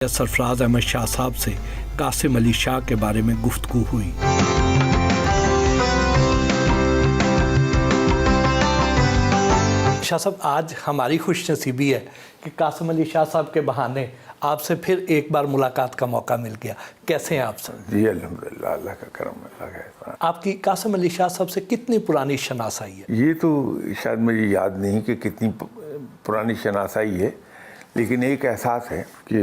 सरफराज अहमद शाह साहब से कासिम अली शाह के बारे में गुफ्तगू हुई। शाह साहब, आज हमारी खुश नसीबी है कि कासिम अली शाह साहब के बहाने आपसे फिर एक बार मुलाकात का मौका मिल गया। कैसे हैं आप सर? जी अल्हम्दुलिल्लाह, अल्लाह का करम, अल्लाह का एहसान। आपकी कासिम अली शाह साहब से कितनी पुरानी शनासाई है? ये तो शायद मुझे याद नहीं कि कितनी पुरानी शनासाई है, लेकिन एक एहसास है कि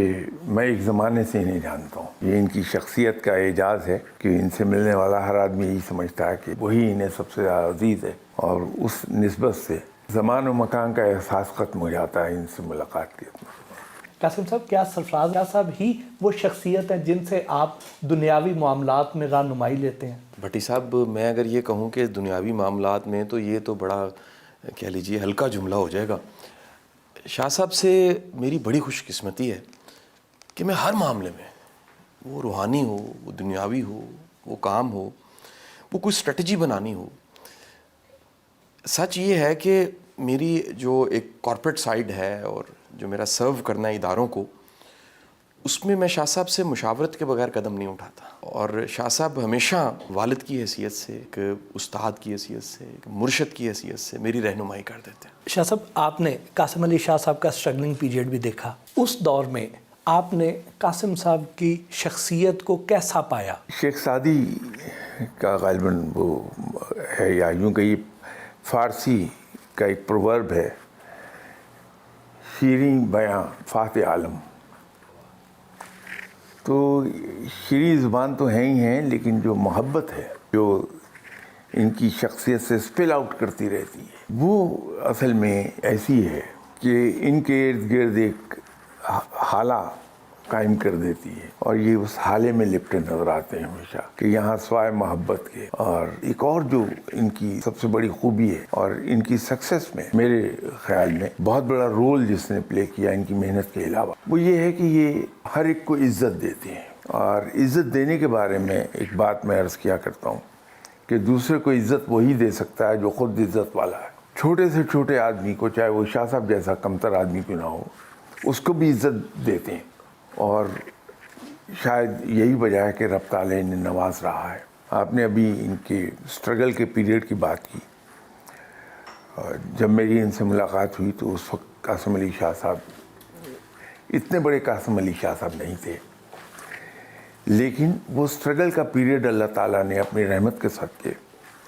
मैं एक ज़माने से इन्हें जानता हूँ। ये इनकी शख्सियत का एजाज़ है कि इनसे मिलने वाला हर आदमी यही समझता है कि वही इन्हें सबसे ज़्यादा अजीज़ है, और उस निस्बत से ज़मान और मकान का एहसास ख़त्म हो जाता है इनसे मुलाकात के। कासिम साहब, क्या सरफराज शाह साहब ही वो शख्सियत है जिनसे आप दुनियावी मामलात में रहनुमाई लेते हैं? भट्टी साहब, मैं अगर ये कहूँ कि दुनियावी मामलात में, तो ये तो बड़ा कह लीजिए हल्का जुमला हो जाएगा। शाह साहब से मेरी बड़ी खुशकिस्मती है कि मैं हर मामले में, वो रूहानी हो, वो दुनियावी हो, वो काम हो, वो कोई स्ट्रेटजी बनानी हो, सच ये है कि मेरी जो एक कॉर्पोरेट साइड है और जो मेरा सर्व करना है इदारों को, उसमें मैं शाह साहब से मुशावरत के बगैर कदम नहीं उठाता। और शाह साहब हमेशा वालिद की हैसियत से, एक उस्ताद की हैसियत से, एक मुर्शद की हैसियत से मेरी रहनुमाई कर देते हैं। शाह साहब, आपने कासिम अली शाह साहब का स्ट्रगलिंग पीरियड भी देखा। उस दौर में आपने कासिम साहब की शख्सियत को कैसा पाया? शेख सादी का गालिबन वो है, या यूँ कहिए फ़ारसी का एक प्रोवर्ब है, शीरीं बयां फातह आलम। तो शीरीं ज़ुबान तो है ही हैं, लेकिन जो मोहब्बत है जो इनकी शख्सियत से स्पिल आउट करती रहती है, वो असल में ऐसी है कि इनके इर्द गिर्द एक हाला कायम कर देती है, और ये उस हाले में लिपटे नज़र आते हैं हमेशा कि यहाँ स्वाय मोहब्बत के। और एक और जो इनकी सबसे बड़ी खूबी है और इनकी सक्सेस में मेरे ख्याल में बहुत बड़ा रोल जिसने प्ले किया इनकी मेहनत के अलावा, वो ये है कि ये हर एक को इज़्ज़त देते हैं। और इज़्ज़त देने के बारे में एक बात मैं अर्ज़ किया करता हूँ कि दूसरे को इज़्ज़त वही दे सकता है जो ख़ुद इज़्ज़त वाला है। छोटे से छोटे आदमी को, चाहे वो शाह साहब जैसा कमतर आदमी क्यों ना हो, उसको भी इज़्ज़त देते हैं। और शायद यही वजह है कि रब ताला इन्हें नवाज रहा है। आपने अभी इनके स्ट्रगल के पीरियड की बात की, और जब मेरी इनसे मुलाकात हुई तो उस वक्त कासिम अली शाह साहब, इतने बड़े कासिम अली शाह साहब नहीं थे, लेकिन वो स्ट्रगल का पीरियड अल्लाह ताला ने अपनी रहमत के सदके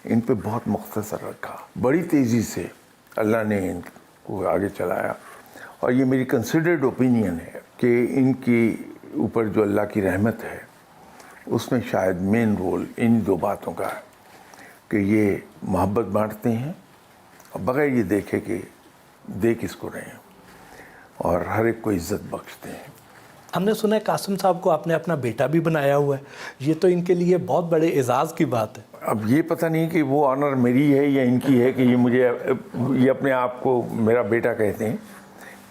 इन पे बहुत मुख्तसर रखा। बड़ी तेज़ी से अल्लाह ने इनको आगे चलाया, और ये मेरी कंसिडर्ड ओपिनियन है कि इनके ऊपर जो अल्लाह की रहमत है उसमें शायद मेन रोल इन दो बातों का है कि ये मोहब्बत बांटते हैं और बग़ैर ये देखे कि दे किसको रहे हैं, और हर एक को इज़्ज़त बख्शते हैं। हमने सुना है कासिम साहब को आपने अपना बेटा भी बनाया हुआ है। ये तो इनके लिए बहुत बड़े एजाज़ की बात है। अब ये पता नहीं कि वो ऑनर मेरी है या इनकी है कि ये अपने आप को मेरा बेटा कहते हैं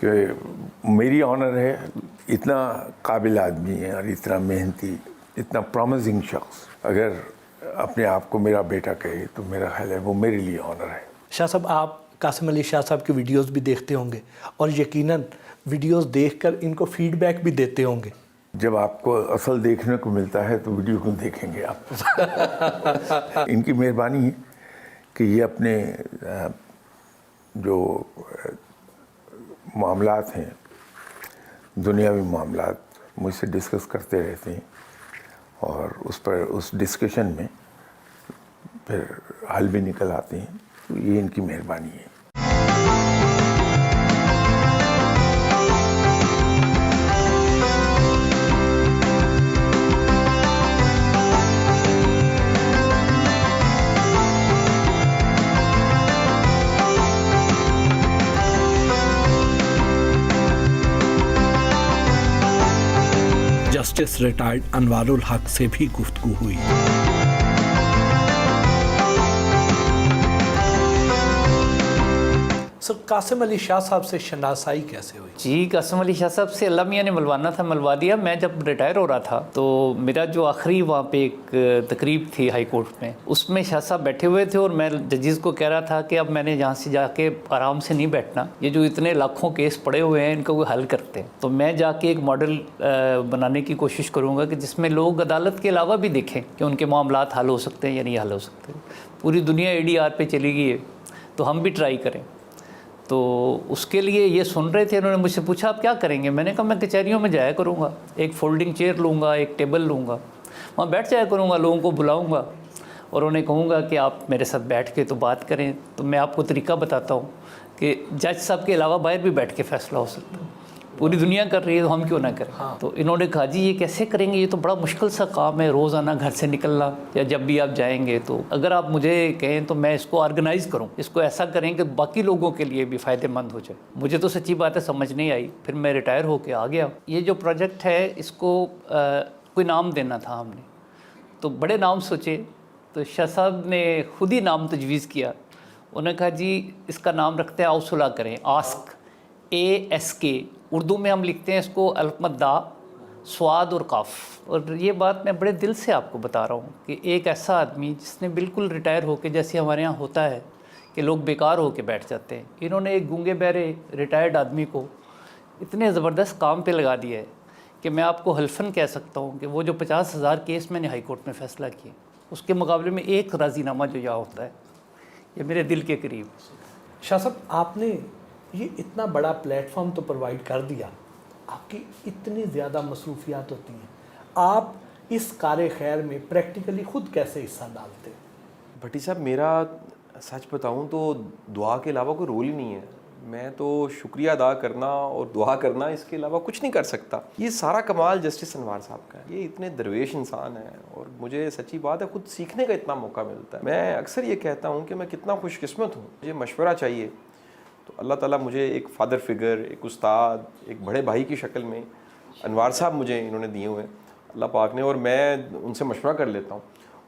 कि मेरी ऑनर है। इतना काबिल आदमी है और इतना मेहनती, इतना प्रॉमिसिंग शख्स अगर अपने आप को मेरा बेटा कहे तो मेरा ख्याल है वो मेरे लिए ऑनर है। शाह साहब, आप कासिम अली शाह साहब की वीडियोस भी देखते होंगे और यकीनन वीडियोस देखकर इनको फीडबैक भी देते होंगे। जब आपको असल देखने को मिलता है तो वीडियो क्यों देखेंगे आप? इनकी मेहरबानी है कि ये अपने जो मामलात हैं, दुनियावी मामलात, मुझसे डिस्कस करते रहते हैं, और उस डिस्कशन में फिर हल भी निकल आते हैं। तो ये इनकी मेहरबानी है। जस्टिस रिटायर्ड अनवारुल हक से भी गुफ्तगू हुई। सर कासिम अली शाह साहब से शनासाई कैसे हुई? जी, कासिम अली शाह साहब से अल्लाह मियाँ ने मिलवाना था, मिलवा दिया। मैं जब रिटायर हो रहा था तो मेरा जो आखिरी वहाँ पे एक तकरीब थी हाई कोर्ट में, उसमें शाह साहब बैठे हुए थे और मैं जजेस को कह रहा था कि अब मैंने यहाँ से जाके आराम से नहीं बैठना, ये जो इतने लाखों केस पड़े हुए हैं इनको कोई हल करते हैं। तो मैं जाके एक मॉडल बनाने की कोशिश करूँगा कि जिसमें लोग अदालत के अलावा भी देखें कि उनके मामलात हल हो सकते हैं या नहीं हल हो सकते। पूरी दुनिया ADR पे चली गई है, तो हम भी ट्राई करें। तो उसके लिए ये सुन रहे थे, उन्होंने मुझसे पूछा आप क्या करेंगे? मैंने कहा मैं कचहरियों में जाया करूँगा, एक फोल्डिंग चेयर लूँगा, एक टेबल लूँगा, वहाँ बैठ जाया करूँगा, लोगों को बुलाऊँगा और उन्हें कहूँगा कि आप मेरे साथ बैठ के तो बात करें। तो मैं आपको तरीका बताता हूँ कि जज साहब के अलावा बाहर भी बैठ के फ़ैसला हो सकता है। पूरी दुनिया कर रही है तो हम क्यों ना करें? हाँ। तो इन्होंने कहा जी ये कैसे करेंगे, ये तो बड़ा मुश्किल सा काम है, रोज़ाना घर से निकलना या जब भी आप जाएंगे। तो अगर आप मुझे कहें तो मैं इसको ऑर्गेनाइज़ करूं, इसको ऐसा करें कि बाकी लोगों के लिए भी फ़ायदेमंद हो जाए। मुझे तो सच्ची बात है समझ नहीं आई, फिर मैं रिटायर होके आ गया। ये जो प्रोजेक्ट है इसको कोई नाम देना था हमने, तो बड़े नाम सोचे, तो शाह साहब ने खुद ही नाम तजवीज़ किया। उन्होंने कहा जी इसका नाम रखते हैं आओ सुलह करें, आस्क, ASK। उर्दू में हम लिखते हैं इसको अलमद्दा, स्वाद और काफ। और ये बात मैं बड़े दिल से आपको बता रहा हूँ कि एक ऐसा आदमी जिसने बिल्कुल रिटायर होके, जैसे हमारे यहाँ होता है कि लोग बेकार होके बैठ जाते हैं, इन्होंने एक गूंगे बहरे रिटायर्ड आदमी को इतने ज़बरदस्त काम पे लगा दिया है कि मैं आपको हल्फन कह सकता हूँ कि वो जो 50,000 केस मैंने हाई कोर्ट में फ़ैसला किए, उसके मुकाबले में एक राज़ीनामा जो यहाँ होता है, ये मेरे दिल के करीब। शाह साहब आपने ये इतना बड़ा प्लेटफॉर्म तो प्रोवाइड कर दिया, आपकी इतनी ज़्यादा मसरूफियात होती हैं, आप इस कार्य खैर में प्रैक्टिकली ख़ुद कैसे हिस्सा डालते हैं? भट्टी साहब मेरा सच बताऊं तो दुआ के अलावा कोई रोल ही नहीं है। मैं तो शुक्रिया अदा करना और दुआ करना, इसके अलावा कुछ नहीं कर सकता। ये सारा कमाल जस्टिस अनवार साहब का है। ये इतने दरवेश इंसान हैं और मुझे सच्ची बात है खुद सीखने का इतना मौका मिलता है। मैं अक्सर ये कहता हूँ कि मैं कितना खुशकिस्मत हूँ। मुझे मशवरा चाहिए तो अल्लाह ताला मुझे एक फ़ादर फिगर, एक उस्ताद, एक बड़े भाई की शक्ल में अनवार साहब मुझे इन्होंने दिए हुए हैं अल्लाह पाक ने, और मैं उनसे मशवरा कर लेता हूँ।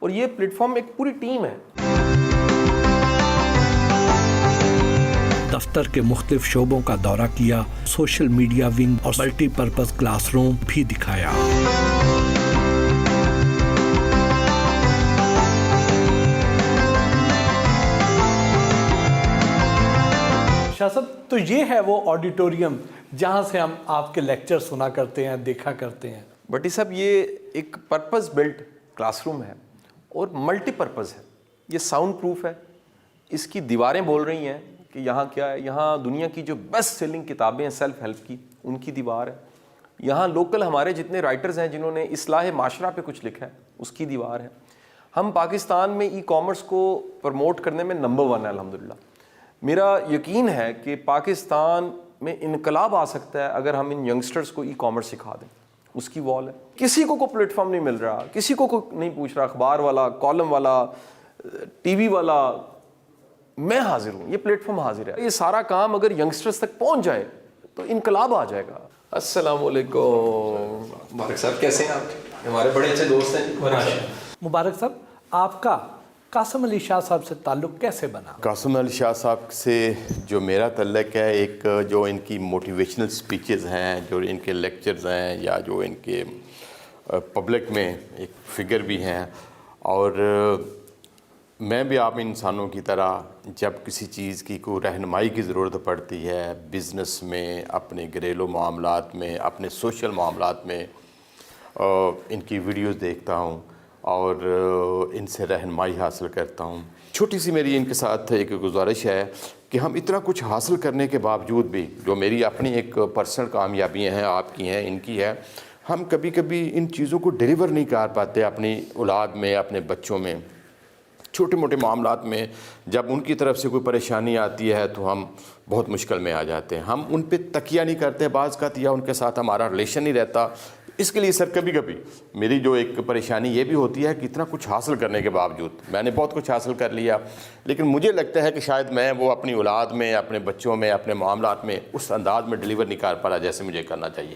और ये प्लेटफॉर्म एक पूरी टीम है। दफ्तर के मुख्तलिफ शोबों का दौरा किया, सोशल मीडिया विंग और मल्टीपर्पज़ क्लासरूम भी दिखाया। शाह साहब तो ये है वो ऑडिटोरियम जहाँ से हम आपके लेक्चर सुना करते हैं, देखा करते हैं। भट्टी साहब ये एक पर्पस बिल्ट क्लासरूम है और मल्टीपर्पज़ है। ये साउंड प्रूफ है, इसकी दीवारें बोल रही हैं कि यहाँ क्या है। यहाँ दुनिया की जो बेस्ट सेलिंग किताबें हैं सेल्फ हेल्प की, उनकी दीवार है। यहाँ लोकल हमारे जितने राइटर्स हैं जिन्होंने इस्लाह माशरा पे कुछ लिखा है, उसकी दीवार है। हम पाकिस्तान में ई-कॉमर्स को प्रमोट करने में नंबर 1 है अल्हम्दुलिल्लाह। मेरा यकीन है कि पाकिस्तान में इनकलाब आ सकता है अगर हम इन यंगस्टर्स को ई-कॉमर्स सिखा दें। उसकी वॉल है, किसी को कोई प्लेटफॉर्म नहीं मिल रहा, किसी को कोई नहीं पूछ रहा, अखबार वाला, कॉलम वाला, टीवी वाला, मैं हाजिर हूँ, ये प्लेटफॉर्म हाजिर है। ये सारा काम अगर यंगस्टर्स तक पहुँच जाए तो इनकलाब आ जाएगा। अस्सलाम वालेकुम मुबारक साहब, कैसे हैं आप? हमारे बड़े अच्छे दोस्त हैं। मुबारक साहब आपका कासिम अली शाह साहब से ताल्लुक़ कैसे बना? कासिम अली शाह साहब से जो मेरा तल्लुक़ है, एक जो इनकी मोटिवेशनल स्पीचेस हैं, जो इनके लेक्चर्स हैं, या जो इनके पब्लिक में एक फ़िगर भी हैं, और मैं भी आप इंसानों की तरह जब किसी चीज़ की कोई रहनुमाई की ज़रूरत पड़ती है, बिज़नेस में, अपने घरेलू मामलात में, अपने सोशल मामलात में, इनकी वीडियोस देखता हूँ और इनसे रहनुमाई हासिल करता हूँ। छोटी सी मेरी इनके साथ एक गुजारिश है कि हम इतना कुछ हासिल करने के बावजूद भी, जो मेरी अपनी एक पर्सनल कामयाबियाँ हैं, आपकी हैं, इनकी है, हम कभी कभी इन चीज़ों को डिलीवर नहीं कर पाते अपनी औलाद में, अपने बच्चों में। छोटे मोटे मामलात में जब उनकी तरफ से कोई परेशानी आती है तो हम बहुत मुश्किल में आ जाते हैं। हम उन पे तकिया नहीं करते बाज़ का, या उनके साथ हमारा रिलेशन नहीं रहता। इसके लिए सर कभी कभी मेरी जो एक परेशानी ये भी होती है कि इतना कुछ हासिल करने के बावजूद, मैंने बहुत कुछ हासिल कर लिया, लेकिन मुझे लगता है कि शायद मैं वो अपनी औलाद में, अपने बच्चों में, अपने मामलात में उस अंदाज में डिलीवर नहीं कर पा रहा जैसे मुझे करना चाहिए।